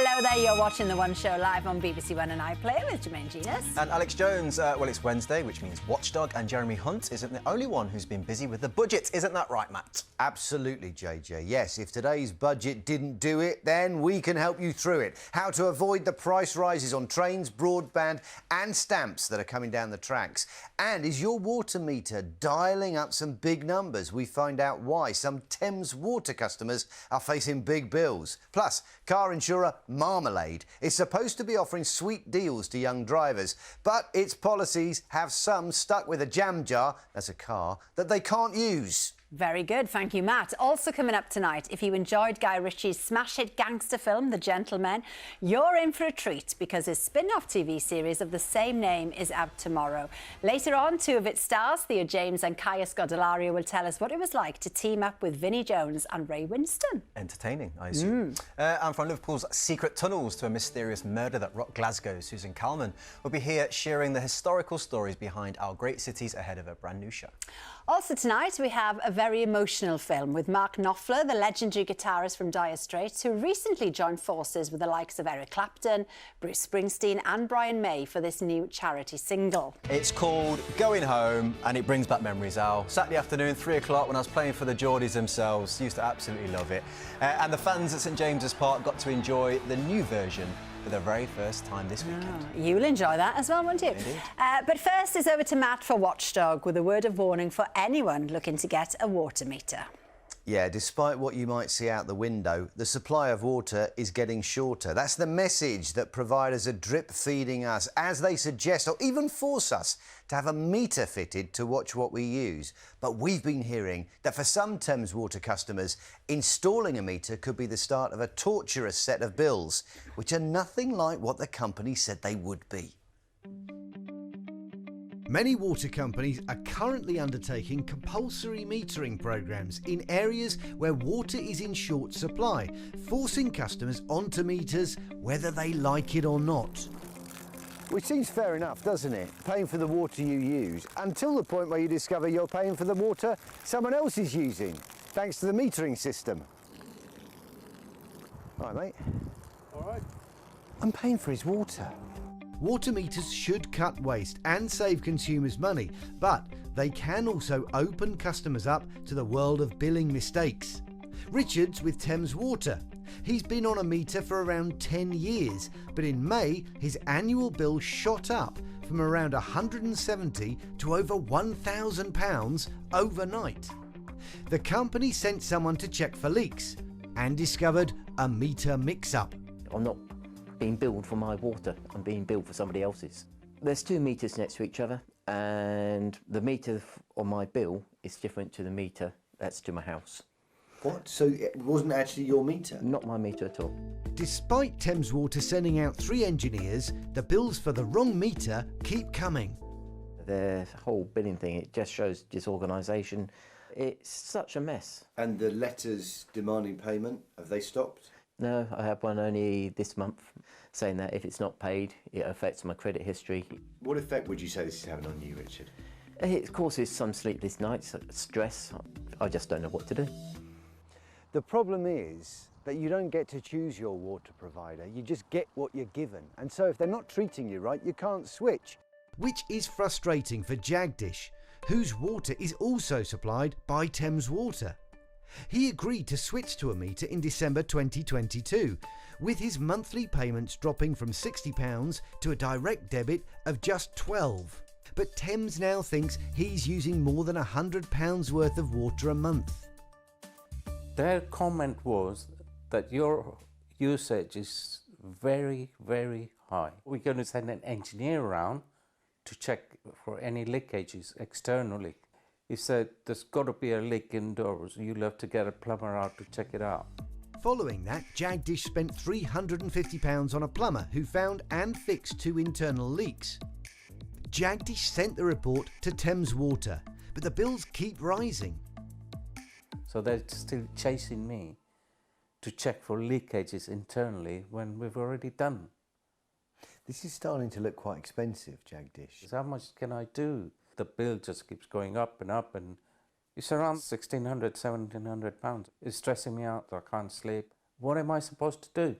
Hello there, you're watching The One Show live on BBC One and iPlayer with Jermaine Genus. And Alex Jones. Well, it's Wednesday, which means Watchdog, and Jeremy Hunt isn't the only one who's been busy with the budget. Isn't that right, Matt? Absolutely, JJ. Yes, if today's budget didn't do it, then we can help you through it. How to avoid the price rises on trains, broadband and stamps that are coming down the tracks. And is your water meter dialing up some big numbers? We find out why some Thames Water customers are facing big bills. Plus, car insurer Marmalade is supposed to be offering sweet deals to young drivers, but its policies have some stuck with a jam jar, that's a car, that they can't use. Very good, thank you, Matt. Also coming up tonight, if you enjoyed Guy Ritchie's smash hit gangster film, The Gentlemen, you're in for a treat because his spin-off TV series of the same name is out tomorrow. Later on, two of its stars, Theo James and Scodelario, will tell us what it was like to team up with Vinnie Jones and Ray Winstone. Entertaining, I assume. And from Liverpool's secret tunnels to a mysterious murder that rocked Glasgow, Susan Calman will be here sharing the historical stories behind our great cities ahead of a brand new show. Also tonight, we have a very emotional film with Mark Knopfler, the legendary guitarist from Dire Straits, who recently joined forces with the likes of Eric Clapton, Bruce Springsteen and Brian May for this new charity single. It's called Going Home, and it brings back memories, Al. Saturday afternoon, 3 o'clock, when I was playing for the Geordies themselves. Used to absolutely love it. And the fans at St James's Park got to enjoy the new version for the very first time this weekend. You'll enjoy that as well, won't you? Indeed. But first, it's over to Matt for Watchdog with a word of warning for anyone looking to get a water meter. Yeah, despite what you might see out the window, the supply of water is getting shorter. That's the message that providers are drip-feeding us as they suggest or even force us to have a meter fitted to watch what we use. But we've been hearing that for some Thames Water customers, installing a meter could be the start of a torturous set of bills, which are nothing like what the company said they would be. Many water companies are currently undertaking compulsory metering programs in areas where water is in short supply, forcing customers onto meters whether they like it or not. Which seems fair enough, doesn't it? Paying for the water you use, until the point where you discover you're paying for the water someone else is using, thanks to the metering system. All right, mate. All right. I'm paying for his water. Water meters should cut waste and save consumers money, but they can also open customers up to the world of billing mistakes. Richard's with Thames Water. He's been on a meter for around 10 years, but in May his annual bill shot up from around £170 to over £1,000 overnight. The company sent someone to check for leaks and discovered a meter mix-up. I'm not being billed for my water, I'm being billed for somebody else's. There's two meters next to each other, and the meter on my bill is different to the meter that's to my house. What? So it wasn't actually your meter? Not my meter at all. Despite Thames Water sending out 3 engineers, the bills for the wrong meter keep coming. The whole billing thing, it just shows disorganisation. It's such a mess. And the letters demanding payment, have they stopped? No, I had one only this month saying that if it's not paid, it affects my credit history. What effect would you say this is having on you, Richard? It causes some sleepless nights, stress. I just don't know what to do. The problem is that you don't get to choose your water provider. You just get what you're given. And so if they're not treating you right, you can't switch. Which is frustrating for Jagdish, whose water is also supplied by Thames Water. He agreed to switch to a meter in December 2022, with his monthly payments dropping from £60 to a direct debit of just £12. But Thames now thinks he's using more than £100 worth of water a month. Their comment was that your usage is very, very high. We're going to send an engineer around to check for any leakages externally. He said there's got to be a leak indoors, you'll have to get a plumber out to check it out. Following that, Jagdish spent £350 on a plumber who found and fixed 2 internal leaks. Jagdish sent the report to Thames Water, but the bills keep rising. So they're still chasing me to check for leakages internally when we've already done. This is starting to look quite expensive, Jagdish. How much can I do? The bill just keeps going up, and it's around £1,600, £1,700. It's stressing me out. I can't sleep. What am I supposed to do?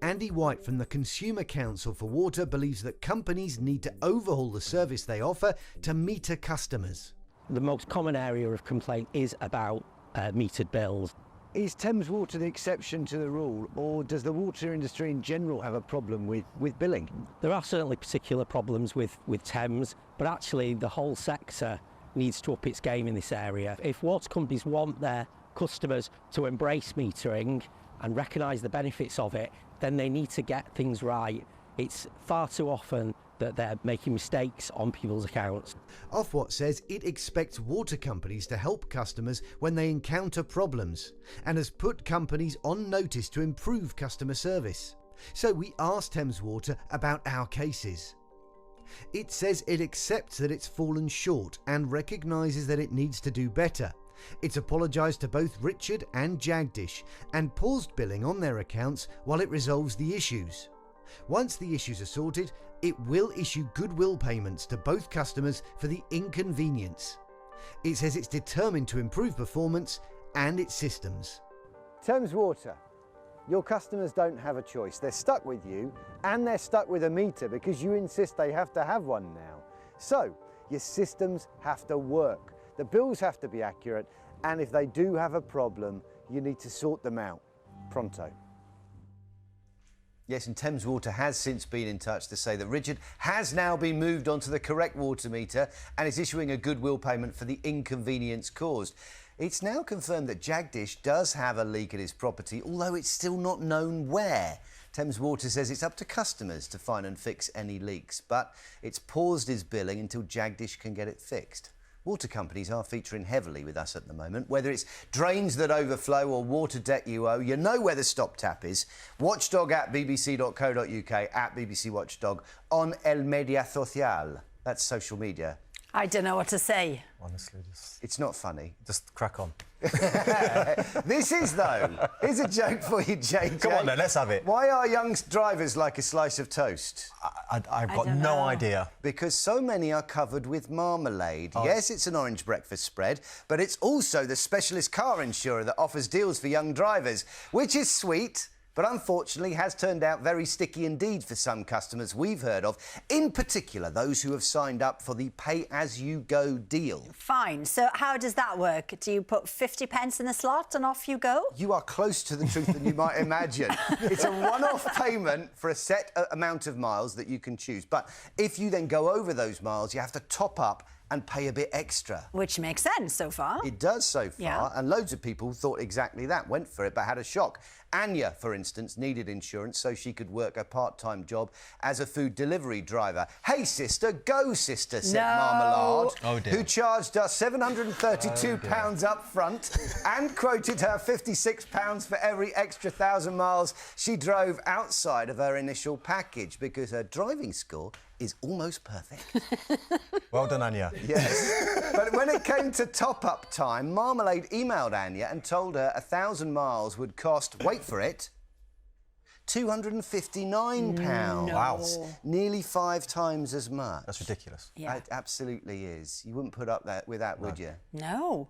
Andy White from the Consumer Council for Water believes that companies need to overhaul the service they offer to meter customers. The most common area of complaint is about metered bills. Is Thames Water the exception to the rule, or does the water industry in general have a problem with billing? There are certainly particular problems with Thames, but actually the whole sector needs to up its game in this area. If water companies want their customers to embrace metering and recognise the benefits of it, then they need to get things right. It's far too often that they're making mistakes on people's accounts. Ofwat says it expects water companies to help customers when they encounter problems and has put companies on notice to improve customer service. So we asked Thames Water about our cases. It says it accepts that it's fallen short and recognises that it needs to do better. It's apologised to both Richard and Jagdish and paused billing on their accounts while it resolves the issues. Once the issues are sorted, it will issue goodwill payments to both customers for the inconvenience. It says it's determined to improve performance and its systems. Thames Water, your customers don't have a choice. They're stuck with you, and they're stuck with a meter because you insist they have to have one now. So your systems have to work. The bills have to be accurate, and if they do have a problem, you need to sort them out pronto. Yes, and Thames Water has since been in touch to say that Richard has now been moved onto the correct water meter and is issuing a goodwill payment for the inconvenience caused. It's now confirmed that Jagdish does have a leak at his property, although it's still not known where. Thames Water says it's up to customers to find and fix any leaks, but it's paused his billing until Jagdish can get it fixed. Water companies are featuring heavily with us at the moment. Whether it's drains that overflow or water debt you owe, you know where the stop tap is. Watchdog at bbc.co.uk, at BBC Watchdog, on El Media Social. That's social media. I don't know what to say. Honestly, It's not funny. just crack on. This is, though. Here's a joke for you, JJ. Come on then, let's have it. Why are young drivers like a slice of toast? I've got don't no know. idea. Because so many are covered with marmalade. Yes, it's an orange breakfast spread, but it's also the specialist car insurer that offers deals for young drivers, which is sweet, but unfortunately has turned out very sticky indeed for some customers we've heard of, in particular those who have signed up for the pay-as-you-go deal. Fine. So how does that work? Do you put 50 pence in the slot and off you go? You are close to the truth than you might imagine. It's a one-off payment for a set amount of miles that you can choose. But if you then go over those miles, you have to top up and pay a bit extra. Which makes sense so far. It does so far, Yeah. and loads of people thought exactly that, went for it, but had a shock. Anya, for instance, needed insurance so she could work a part-time job as a food delivery driver. Hey, sister, go, sister, said No. Marmalade, Oh, dear. who charged us £732 up front and quoted her £56 for every extra 1,000 miles she drove outside of her initial package because her driving score is almost perfect. Well done, Anya. Yes. But when it came to top-up time, Marmalade emailed Anya and told her 1,000 miles would cost, wait for it, £259. Wow. Nearly 5 times as much. That's ridiculous. Yeah. It absolutely is. You wouldn't put up with that, would you? No.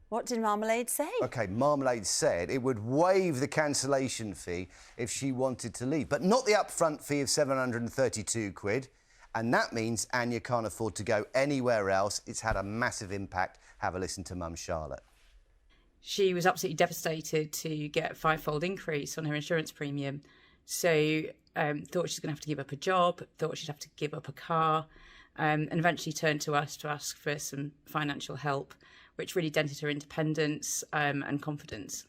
What did Marmalade say? OK, Marmalade said it would waive the cancellation fee if she wanted to leave, but not the upfront fee of 732 quid. And that means Anya can't afford to go anywhere else. It's had a massive impact. Have a listen to Mum Charlotte. She was absolutely devastated to get a 5-fold increase on her insurance premium. So thought she's going to have to give up a job, thought she'd have to give up a car, and eventually turned to us to ask for some financial help, which really dented her independence and confidence.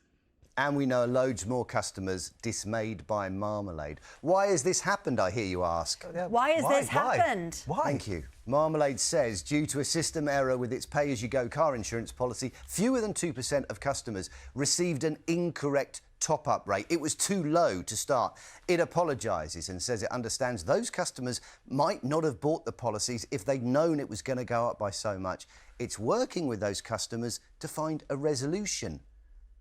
And we know loads more customers dismayed by Marmalade. Why has this happened, I hear you ask? Why has this Why? happened? Why? Thank you. Marmalade says, due to a system error with its pay-as-you-go car insurance policy, fewer than 2% of customers received an incorrect top-up rate. It was too low to start. It apologises and says it understands those customers might not have bought the policies if they'd known it was going to go up by so much. It's working with those customers to find a resolution.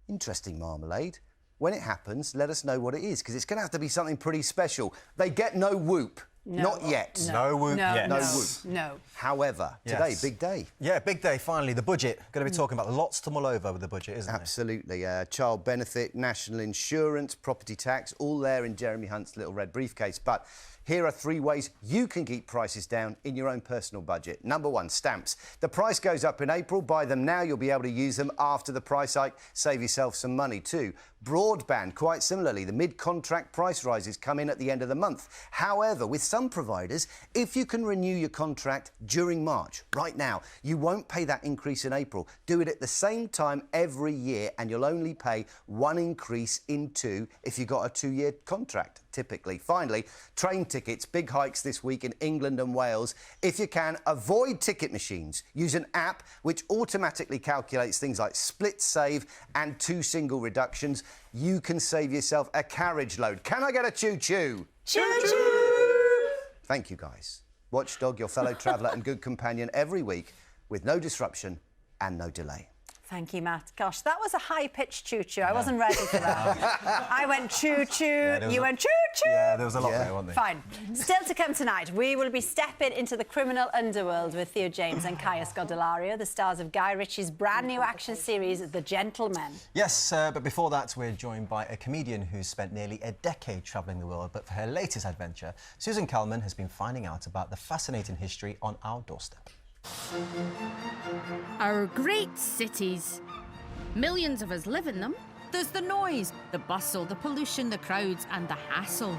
Interesting, Marmalade. When it happens, let us know what it is, because it's going to have to be something pretty special. They get no whoop Not yet. No whoop yet. No whoop. No. However, today, big day. Yeah, big day, finally. The budget. Going to be talking about lots to mull over with the budget, isn't it? Absolutely. Child benefit, national insurance, property tax, all there in Jeremy Hunt's little red briefcase. But here are 3 ways you can keep prices down in your own personal budget. Number 1, stamps. The price goes up in April. Buy them now. You'll be able to use them after the price hike. Save yourself some money too. Broadband, quite similarly. The mid-contract price rises come in at the end of the month. However, with some providers, if you can renew your contract during March, right now, you won't pay that increase in April. Do it at the same time every year and you'll only pay 1 increase in 2 if you've got a 2-year contract, typically. Finally, train tickets, big hikes this week in England and Wales. If you can, avoid ticket machines. Use an app which automatically calculates things like split save and 2 single reductions. You can save yourself a carriage load. Can I get a choo-choo? Choo-choo! Thank you, guys. Watchdog, your fellow traveller and good companion every week with no disruption and no delay. Thank you, Matt. Gosh, that was a high-pitched choo-choo. I wasn't ready for that. I went choo-choo, you went choo-choo. Yeah, there was a lot there, wasn't there? Fine. Still to come tonight, we will be stepping into the criminal underworld with Theo James and Scodelario, the stars of Guy Ritchie's brand new action series, The Gentlemen. Yes, but before that, we're joined by a comedian who's spent nearly a decade travelling the world, but for her latest adventure, Susan Calman has been finding out about the fascinating history on our doorstep. Our great cities. Millions of us live in them. There's the noise, the bustle, the pollution, the crowds and the hassle.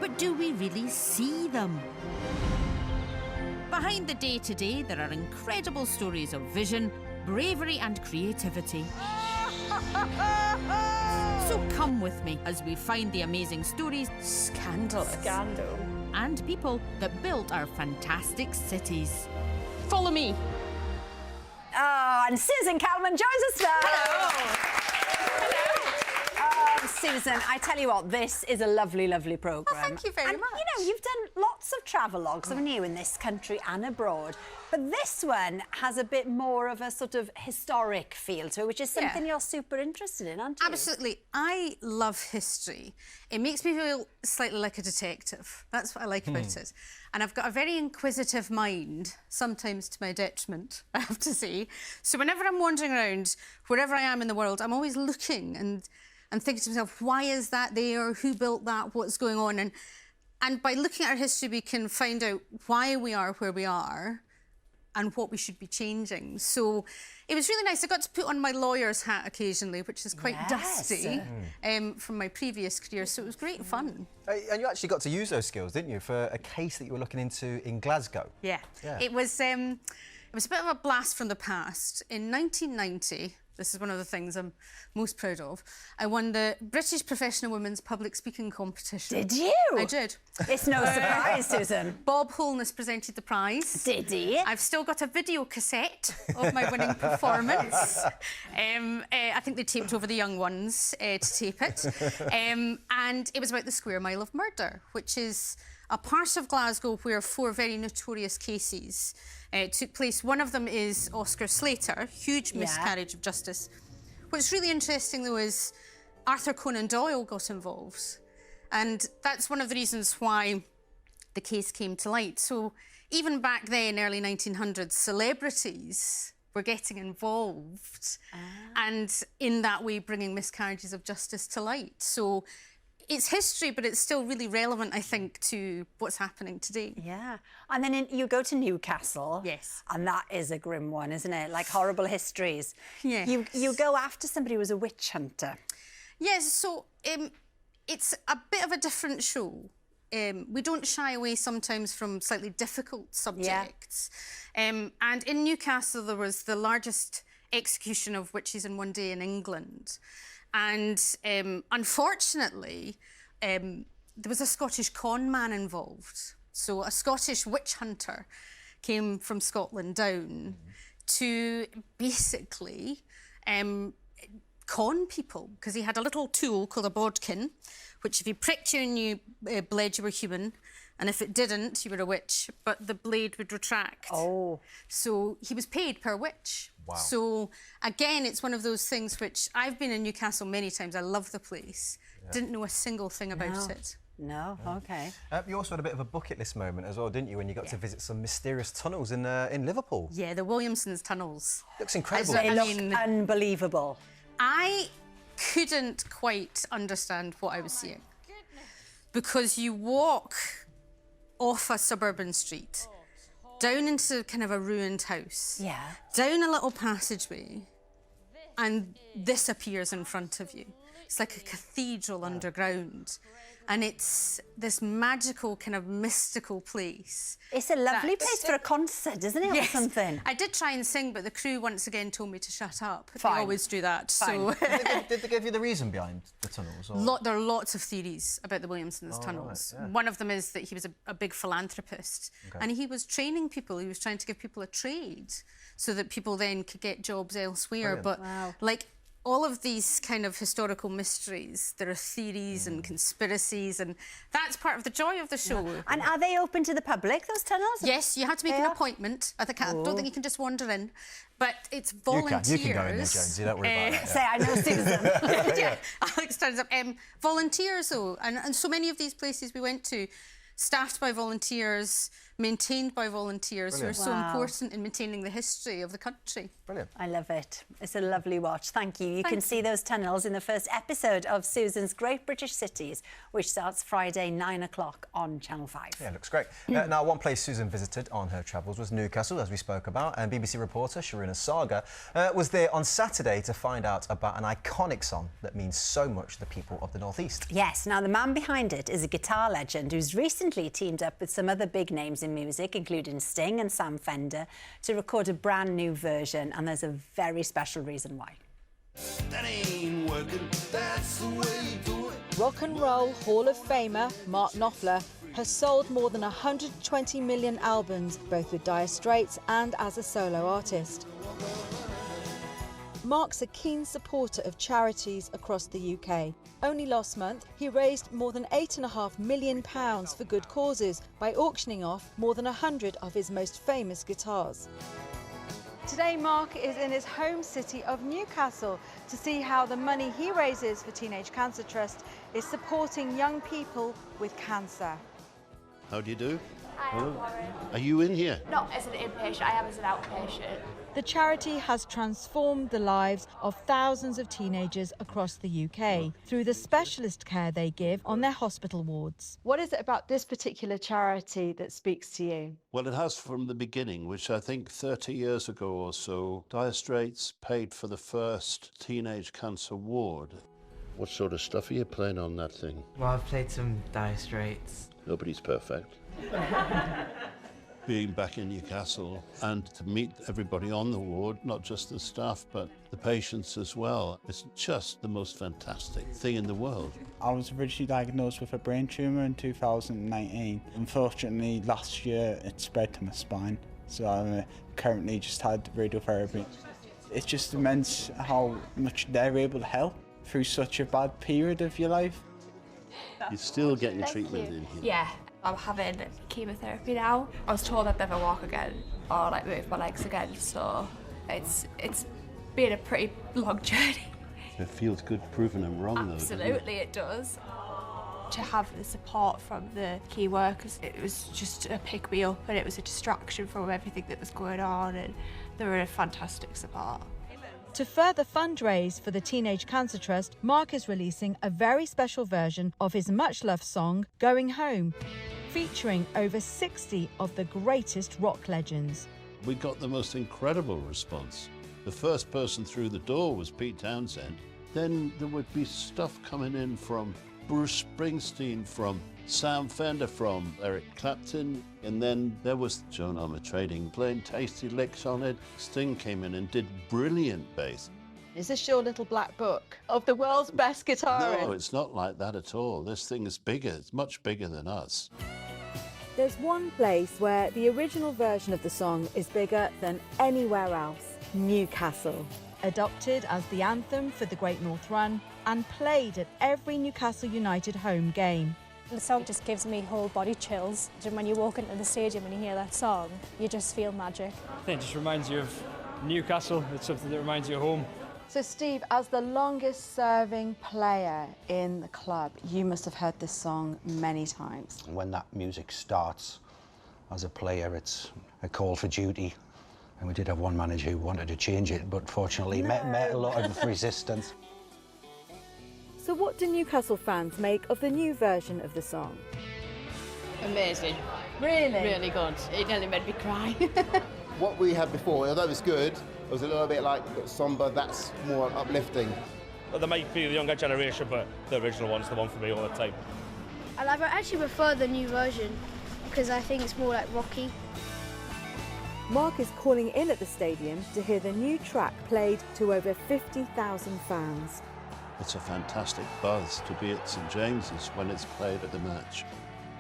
But do we really see them? Behind the day-to-day, there are incredible stories of vision, bravery and creativity. So come with me as we find the amazing stories, scandalous, and people that built our fantastic cities. Follow me. Oh, and Susan Calman joins us now. Hello. Oh, Susan, I tell you what, this is a lovely, lovely programme. Well, thank you very much. You know, you've done lots of travelogues, haven't you, in this country and abroad. But this one has a bit more of a sort of historic feel to it, which is something you're super interested in, aren't you? Absolutely. I love history. It makes me feel slightly like a detective. That's what I like about it. And I've got a very inquisitive mind, sometimes to my detriment, I have to say. So whenever I'm wandering around, wherever I am in the world, I'm always looking and thinking to myself, why is that there? Who built that? What's going on? And by looking at our history, we can find out why we are where we are and what we should be changing. So it was really nice. I got to put on my lawyer's hat occasionally, which is quite dusty from my previous career. So it was great fun. And you actually got to use those skills, didn't you, for a case that you were looking into in Glasgow? Yeah. It was a bit of a blast from the past. In 1990, this is one of the things I'm most proud of, I won the British Professional Women's Public Speaking Competition. Did you? I did. It's no surprise, Susan. Bob Holness presented the prize. Did he? I've still got a video cassette of my winning performance. I think they taped over the young ones to tape it. And it was about the Square Mile of Murder, which is a part of Glasgow where 4 very notorious cases took place. One of them is Oscar Slater, huge miscarriage of justice. What's really interesting, though, is Arthur Conan Doyle got involved. And that's one of the reasons why the case came to light. So even back then, early 1900s, celebrities were getting involved and in that way bringing miscarriages of justice to light. So it's history, but it's still really relevant, I think, to what's happening today. Yeah. And then you go to Newcastle. Yes. And that is a grim one, isn't it? Like horrible histories. Yes. You go after somebody who was a witch hunter. Yes, so it's a bit of a different show. We don't shy away sometimes from slightly difficult subjects. And in Newcastle, there was the largest execution of witches in one day in England. And unfortunately, there was a Scottish con man involved. So a Scottish witch hunter came from Scotland down to basically con people, because he had a little tool called a bodkin, which if he pricked you and you bled, you were human. And if it didn't, you were a witch, but the blade would retract. Oh. So he was paid per witch. Wow. So, again, it's one of those things which I've been in Newcastle many times. I love the place. Didn't know a single thing about it. No, OK. You also had a bit of a bucket list moment as well, didn't you, when you got to visit some mysterious tunnels in Liverpool? Yeah, the Williamsons tunnels. Looks incredible. They look unbelievable. I couldn't quite understand what I was seeing. Because you walk off a suburban street, down into kind of a ruined house, down a little passageway, and this appears in front of you. It's like a cathedral underground. And it's this magical, kind of mystical place. It's a lovely place for a concert, isn't it, or something? I did try and sing, but the crew once again told me to shut up. Fine. They always do that. Fine. So Did they give you the reason behind the tunnels? Or? There are lots of theories about the Williamsons tunnels. Right, yeah. One of them is that he was a big philanthropist, and he was training people. He was trying to give people a trade so that people then could get jobs elsewhere. Brilliant. But like all of these kind of historical mysteries, there are theories and conspiracies, and that's part of the joy of the show. And are they open to the public, those tunnels? Yes, you have to make an appointment. I don't think you can just wander in, but it's volunteers. You can go in there, Jonesy, don't worry about that. Say, I know Susan. Yeah, Alex turns up. Volunteers, though, and so many of these places we went to, staffed by volunteers, maintained by volunteers who are so important in maintaining the history of the country. Brilliant. I love it. It's a lovely watch. Thank you. You can see those tunnels in the first episode of Susan's Great British Cities, which starts Friday, 9 o'clock on Channel 5. Yeah, it looks great. Now, one place Susan visited on her travels was Newcastle, as we spoke about, and BBC reporter Sharina Saga was there on Saturday to find out about an iconic song that means so much to the people of the North East. Yes, now the man behind it is a guitar legend who's recently teamed up with some other big names in music, including Sting and Sam Fender, to record a brand new version, and there's a very special reason why. That ain't working, that's the way you do it. Rock and Roll Hall of Famer Mark Knopfler has sold more than 120 million albums, both with Dire Straits and as a solo artist. Mark's a keen supporter of charities across the UK. Only last month, he raised more than £8.5 million for good causes by auctioning off more than 100 of his most famous guitars. Today, Mark is in his home city of Newcastle to see how the money he raises for Teenage Cancer Trust is supporting young people with cancer. How do you do? I am Warren. Are you in here? Not as an inpatient, I am as an outpatient. The charity has transformed the lives of thousands of teenagers across the UK through the specialist care they give on their hospital wards. What is it about this particular charity that speaks to you? Well, it has from the beginning, which I think 30 years ago or so, Dire Straits paid for the first teenage cancer ward. What sort of stuff are you playing on that thing? Well, I've played some Dire Straits. Nobody's perfect. Being back in Newcastle and to meet everybody on the ward, not just the staff, but the patients as well. It's just the most fantastic thing in the world. I was originally diagnosed with a brain tumour in 2019. Unfortunately, last year it spread to my spine, so I currently just had radiotherapy. It's just immense how much they're able to help through such a bad period of your life. You're still getting treatment in here. Yeah, I'm having chemotherapy now. I was told I'd never walk again or like move my legs again, so it's been a pretty long journey. It feels good proving them wrong, though. Absolutely, it does. To have the support from the key workers, it was just a pick me up and it was a distraction from everything that was going on, and they were a fantastic support. To further fundraise for the Teenage Cancer Trust, Mark is releasing a very special version of his much-loved song, Going Home, featuring over 60 of the greatest rock legends. We got the most incredible response. The first person through the door was Pete Townsend. Then there would be stuff coming in from Bruce Springsteen, from Sam Fender, from Eric Clapton, and then there was Joan Armatrading playing tasty licks on it. Sting came in and did brilliant bass. Is this your little black book of the world's best guitarists? No, it's not like that at all. This thing is bigger. It's much bigger than us. There's one place where the original version of the song is bigger than anywhere else, Newcastle. Adopted as the anthem for the Great North Run and played at every Newcastle United home game. The song just gives me whole body chills. And when you walk into the stadium and you hear that song, you just feel magic. I think it just reminds you of Newcastle. It's something that reminds you of home. So, Steve, as the longest-serving player in the club, you must have heard this song many times. When that music starts, as a player, it's a call for duty. And we did have one manager who wanted to change it, but fortunately met a lot of resistance. So what do Newcastle fans make of the new version of the song? Amazing. Really? Really good. It nearly made me cry. What we had before, although it was good, it was a little bit like somber, that's more uplifting. Well, they might be the younger generation, but the original one's the one for me all the time. And I actually prefer the new version because I think it's more like rocky. Mark is calling in at the stadium to hear the new track played to over 50,000 fans. It's a fantastic buzz to be at St James's when it's played at the match.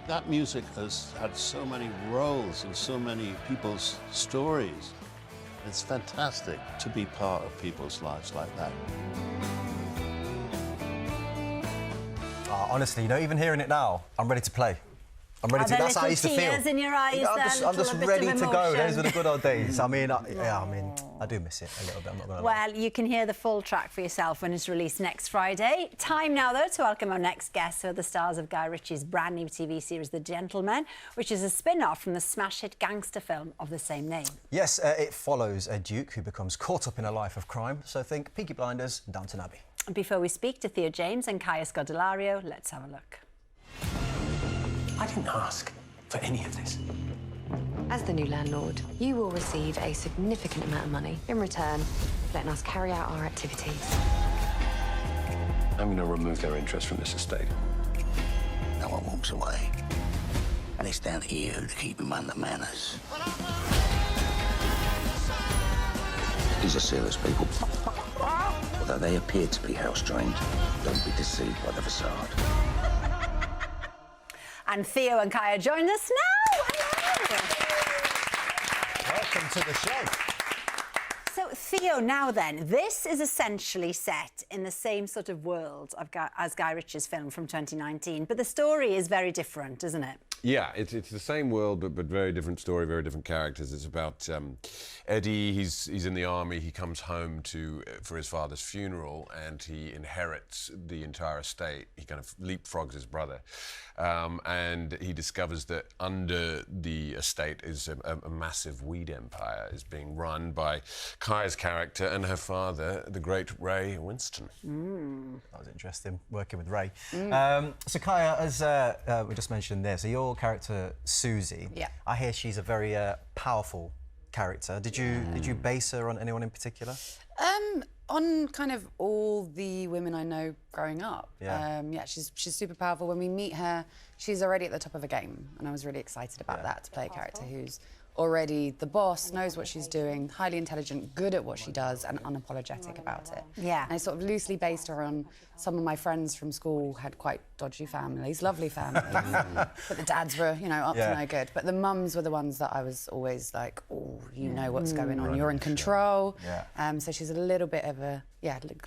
That music has had so many roles in so many people's stories. It's fantastic to be part of people's lives like that. Honestly, you know, even hearing it now, I'm ready to play. I'm ready to. That's how I used to feel. Tears in your eyes. I'm just ready to go. Those were the good old days. I mean, I do miss it a little bit. I'm not gonna lie. Well, you can hear the full track for yourself when it's released next Friday. Time now, though, to welcome our next guests, who are the stars of Guy Ritchie's brand new TV series, The Gentlemen, which is a spin-off from the smash hit gangster film of the same name. Yes, it follows a duke who becomes caught up in a life of crime. So think Peaky Blinders and Downton Abbey. And before we speak to Theo James and Kaya Scodelario, let's have a look. I didn't ask for any of this. As the new landlord, you will receive a significant amount of money in return for letting us carry out our activities. I'm going to remove their interest from this estate. No one walks away. And it's down to you to keep him under manners. These are serious people. Although they appear to be house-trained, don't be deceived by the facade. And Theo and Kaya join us now. Welcome to the show. So, Theo, now then, this is essentially set in the same sort of world as Guy Ritchie's film from 2019, but the story is very different, isn't it? Yeah, it's the same world, but very different story, very different characters. It's about Eddie. He's in the army. He comes home for his father's funeral, and he inherits the entire estate. He kind of leapfrogs his brother, and he discovers that under the estate is a massive weed empire is being run by Kaya's character and her father, the great Ray Winston. That was interesting, working with Ray. So, Kaya, as we just mentioned there, so your character, Susie, yeah. I hear she's a very powerful character. Did you base her on anyone in particular? On kind of all the women I know growing up. Yeah. Yeah, she's super powerful. When we meet her, she's already at the top of her game, and I was really excited about that, to play a character who's already the boss, knows what she's doing, highly intelligent, good at what she does, and unapologetic about it. Yeah. And I sort of loosely based her on some of my friends from school had quite dodgy families, lovely families, but the dads were, you know, up to no good. But the mums were the ones that I was always like, oh, you know what's going on, you're in control. Yeah. So she's a little bit of a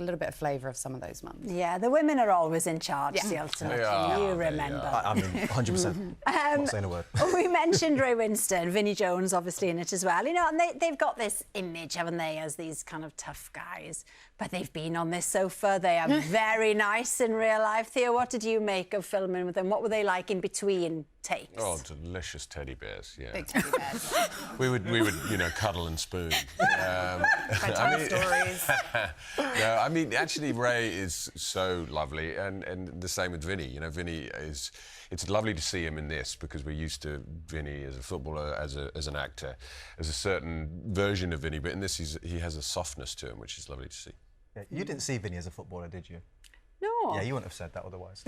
little bit of flavour of some of those mums. Yeah, the women are always in charge, Yeah. the ultimate. They are. You remember. I mean, 100%. Not saying a word. We mentioned Ray Winston, Vinnie Jones obviously in it as well. You know, and they've got this image, haven't they, as these kind of tough guys. But they've been on this sofa. They are very nice in real life. Theo, what did you make of filming with them? What were they like in between takes? Oh, delicious teddy bears, yeah. Big teddy bears. we would, you know, cuddle and spoon. Bedtime stories. No, I mean, actually, Ray is so lovely, and the same with Vinnie. You know, Vinnie is. It's lovely to see him in this because we're used to Vinnie as a footballer, as an actor, as a certain version of Vinnie. But in this, he has a softness to him, which is lovely to see. Yeah, you didn't see Vinnie as a footballer, did you? No. Yeah, you wouldn't have said that otherwise.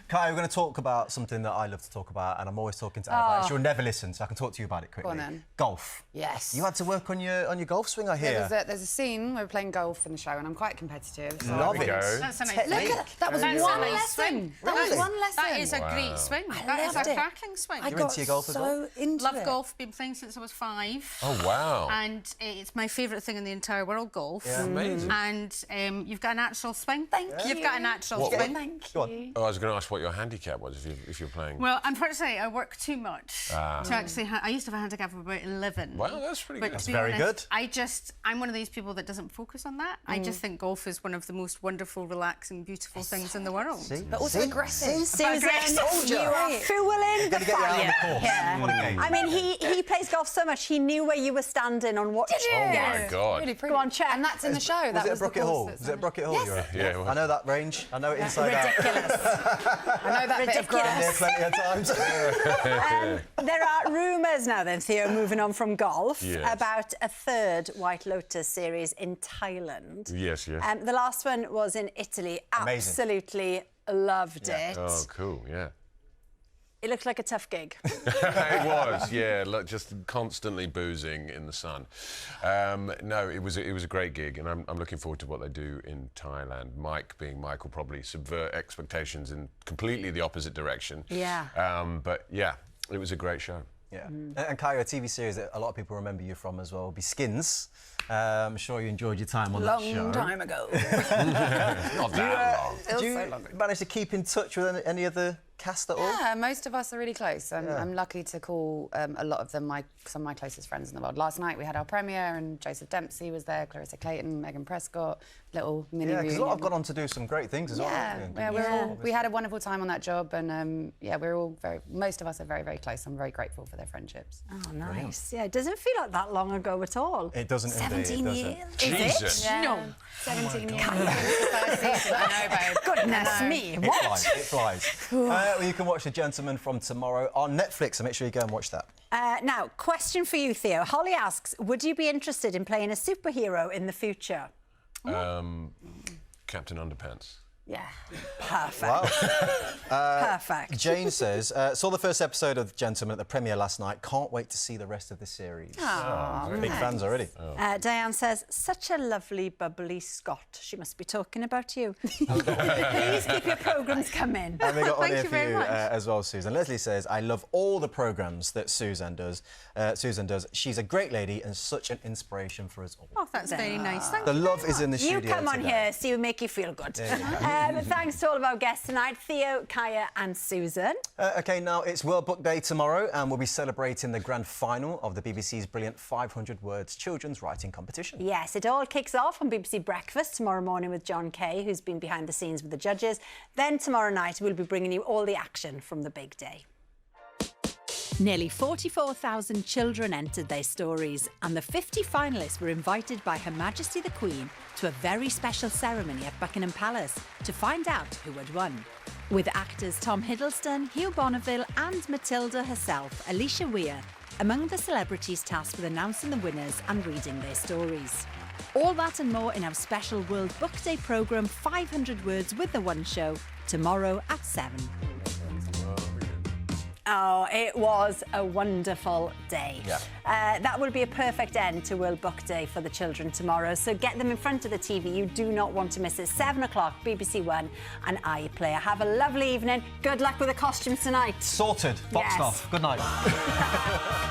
Kai, we're going to talk about something that I love to talk about, and I'm always talking to Anna about it. She'll never listen, so I can talk to you about it quickly. Go on, then. Golf. Yes. You had to work on your golf swing, I hear. Yeah, there's a scene where we're playing golf in the show, and I'm quite competitive. So Love it. That's a nice Look swing. at That was That's one a nice lesson. swing. That was one lesson. That is a great swing. That is loved a it. cracking swing. I got so into Love it. golf. Been playing since I was 5. Oh, wow. And it's my favourite thing in the entire world, golf. Yeah, amazing. And you've got an natural swing. Thank you. You've got a natural swing. Thank Go you. Oh, I was going to ask what your handicap was if you're playing. Well, unfortunately, I work too much to actually. I used to have a handicap of about 11. Wow, that's pretty But good. to be very honest, good. I'm one of these people that doesn't focus on that. I just think golf is one of the most wonderful, relaxing, beautiful things in the world. But also aggressive. Susan, you are fueling the fire. Yeah. I mean, he plays golf so much, he knew where you were standing on what... Did you? Oh, my God. Really pretty. Go on, check. And that's in the show. Was That it was at Brocket the Hall? course Was it at Brocket Hall? Yes. You were? Yeah, it was. I know that range. I know it inside out. Ridiculous. I know that bit of Been there grass. plenty of times. There are rumours now then, Theo, moving on from golf, Yes. about a third White Lotus series in Thailand. Yes, yes. The last one was in Italy. Amazing. Absolutely loved it. Oh, cool, yeah. It looked like a tough gig. It was, yeah, look, just constantly boozing in the sun. No, it was a great gig, and I'm looking forward to what they do in Thailand. Mike, being Mike, will probably subvert expectations in completely the opposite direction. Yeah. But yeah, it was a great show. Yeah. And Kaya, a TV series that a lot of people remember you from as well will be Skins. I'm sure you enjoyed your time on that show. Long time ago. Not that long. It was Do you so long ago. manage to keep in touch with any other cast at all? Yeah, most of us are really close. I'm lucky to call a lot of them some of my closest friends in the world. Last night we had our premiere and Joseph Dempsey was there, Clarissa Clayton, Megan Prescott, little mini Yeah, because a lot have reunion. gone on to do some great things as well. Yeah, we had a wonderful time on that job, and we're all most of us are very, very close. I'm very grateful for their friendships. Oh, nice. Yeah, it doesn't feel like that long ago at all. It doesn't 17 indeed, years. doesn't. Is it? Yeah. No. 17 years. I know, babe. Goodness me. What? It flies. Well, you can watch The Gentleman from tomorrow on Netflix, so make sure you go and watch that. Now, question for you, Theo. Holly asks, would you be interested in playing a superhero in the future? Captain Underpants. Yeah. Perfect. Wow. Perfect. Jane says, saw the first episode of Gentleman at the premiere last night. Can't wait to see the rest of the series. Big fans already. Diane says, such a lovely, bubbly Scot. She must be talking about you. Please keep your programmes coming. And we got one Thank here you for very you much. as well, Susan. Leslie says, I love all the programmes that Susan does. She's a great lady and such an inspiration for us all. Oh, that's very nice. Thank The you love very is in the much. studio You come on today. here, so we make you feel good. Thanks to all of our guests tonight, Theo, Kaya and Susan. OK, now it's World Book Day tomorrow, and we'll be celebrating the grand final of the BBC's brilliant 500 Words children's writing competition. Yes, it all kicks off on BBC Breakfast tomorrow morning with John Kay, who's been behind the scenes with the judges. Then tomorrow night, we'll be bringing you all the action from the big day. Nearly 44,000 children entered their stories, and the 50 finalists were invited by Her Majesty the Queen to a very special ceremony at Buckingham Palace to find out who had won. With actors Tom Hiddleston, Hugh Bonneville and Matilda herself, Alicia Weir, among the celebrities tasked with announcing the winners and reading their stories. All that and more in our special World Book Day programme 500 Words with the One Show tomorrow at 7. Oh, it was a wonderful day. Yeah. That will be a perfect end to World Book Day for the children tomorrow. So get them in front of the TV. You do not want to miss it. 7 o'clock, BBC One and iPlayer. Have a lovely evening. Good luck with the costumes tonight. Sorted. Boxed Yes. off. Good night.